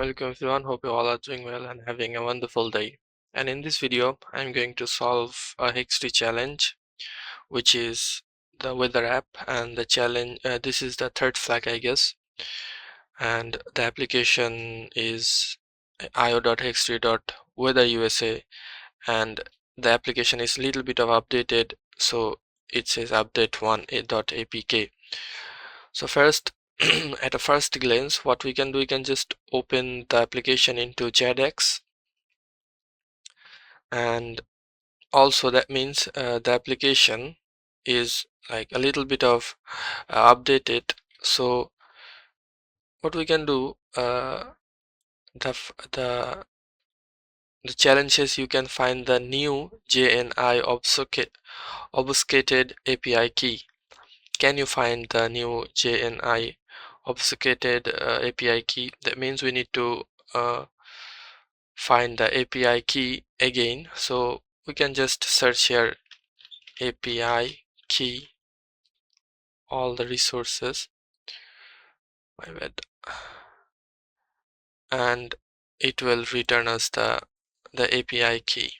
welcome everyone. Hope you all are doing well and having a wonderful day. And in this video, I'm going to solve a Hextree challenge, which is the weather app, and the challenge. This is the third flag, I guess, and the application is io.hextree.weather.usa, and the application is a little bit of updated, so it says update 1.apk. So first, at a first glance, what we can do, we can just open the application into JADX, and also that means the application is like a little bit of updated. So what we can do, the challenge is you can find the new JNI obfuscated API key. Can you find the new JNI obfuscated API key? That means we need to find the API key again. So we can just search here API key, all the resources, my bad, and it will return us the API key.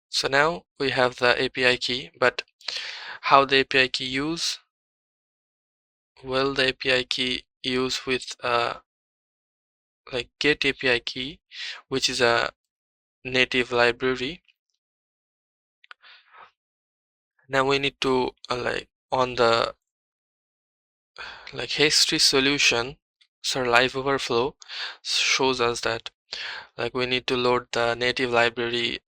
So now we have the API key, but how the API key use? Well, the API key use with like get API key, which is a native library. Now we need to like on the like Hextree solution, so live overflow shows us that like we need to load the native library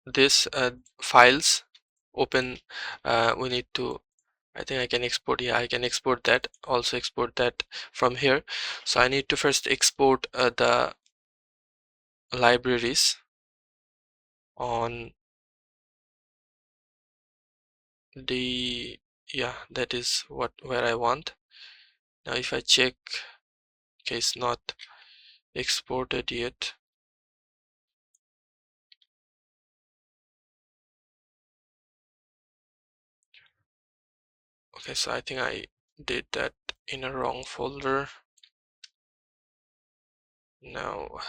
this files open. We need to, I think I can export, yeah, I can export that, also export that from here. So I need to first export the libraries on the, yeah, that is where I want. Now if I check, okay, it's not exported yet. Okay, so I think I did that in a wrong folder. Now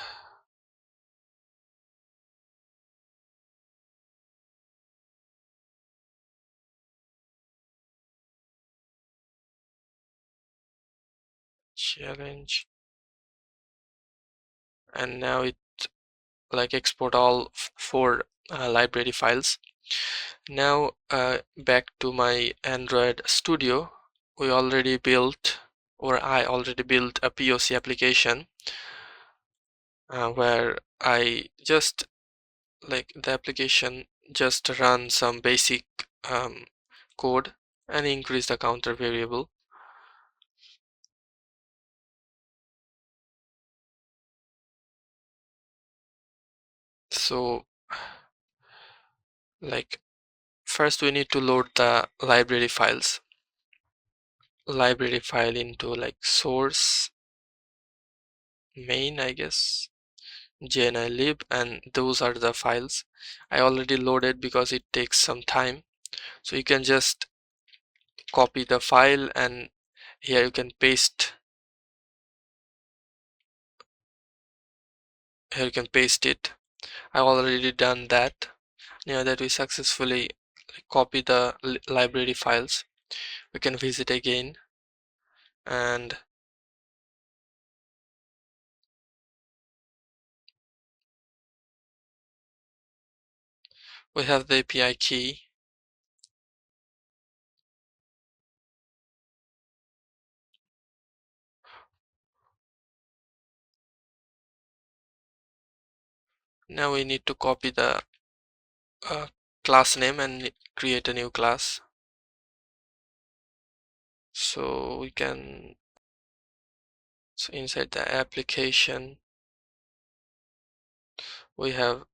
challenge, and now it like export all four library files. Now back to my Android Studio, we already built, or I already built a POC application where I just like the application just run some basic code and increase the counter variable. So like first we need to load the library files, library file into like source main, I guess, JNI lib, and those are the files I already loaded because it takes some time. So you can just copy the file and here you can paste, here you can paste it. I already done that. Now that we successfully copy the library files, we can visit again, and we have the API key. Now we need to copy the class name and create a new class. So we can, so inside the application we have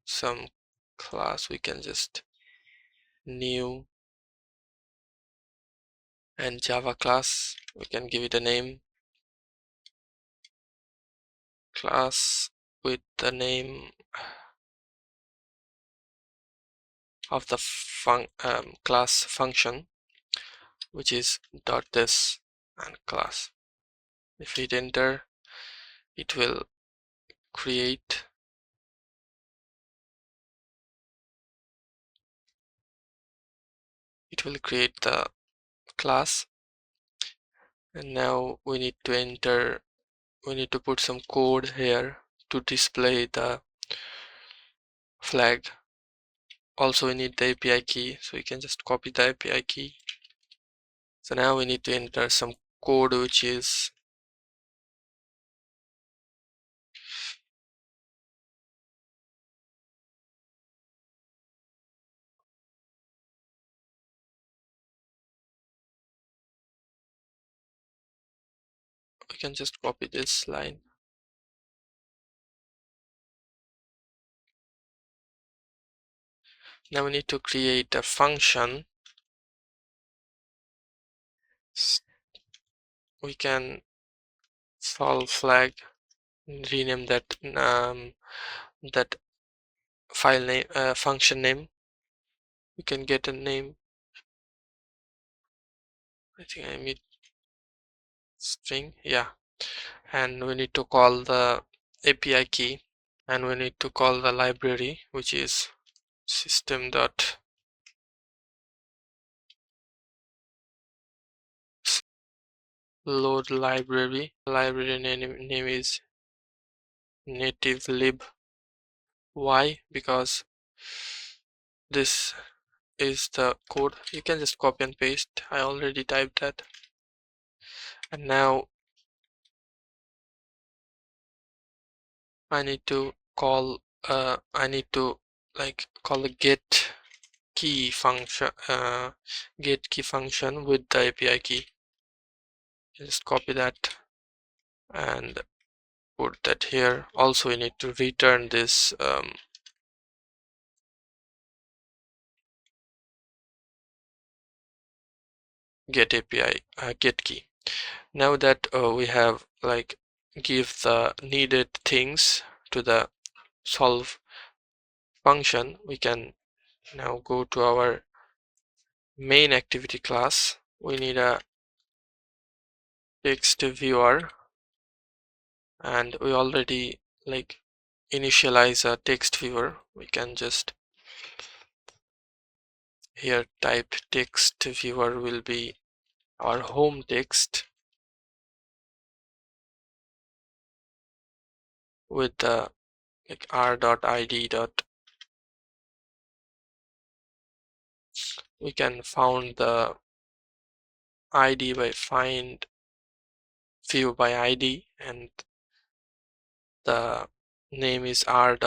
some class, we can just new and Java class, we can give it a name, class with the name of the class function, which is dot this and class. If we hit enter, it will create the class. And now we need to put some code here to display the flag. Also we need the API key, so we can just copy the API key. So now we need to enter some code, which is we can just copy this line. Now we need to create a function. We can solve flag, rename that that file name, function name. We can get a name. I think I need string, yeah. And we need to call the API key, and we need to call the library, which is system dot load library. Library name is native lib. Why? Because this is the code. You can just copy and paste. I already typed that. And now I need to call call the get key function with the API key. Just copy that and put that here. Also we need to return this get API get key. Now that we have give the needed things to the solve function, we can now go to our main activity class. We need a text viewer, and we already initialize a text viewer. We can just here type text viewer will be our home text with the r.id. We can found the id by find view by id, and the name is r.id.home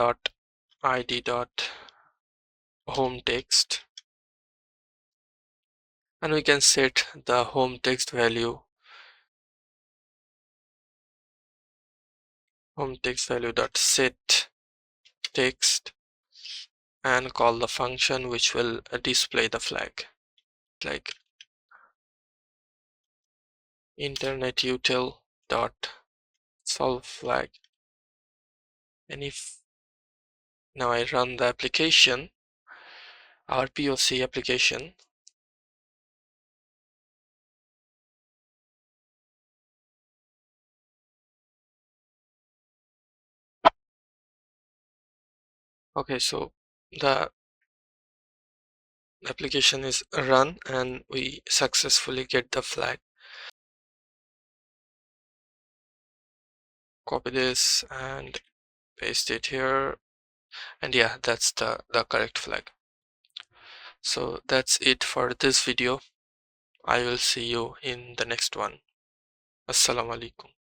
text, and we can set the home text value dot set text, and call the function which will display the flag like internetutil dot solve flag. And if now I run the application, our POC application, okay, so the application is run and we successfully get the flag. Copy this and paste it here, and yeah, that's the correct flag. So that's it for this video. I will see you in the next one. Assalamu alaikum.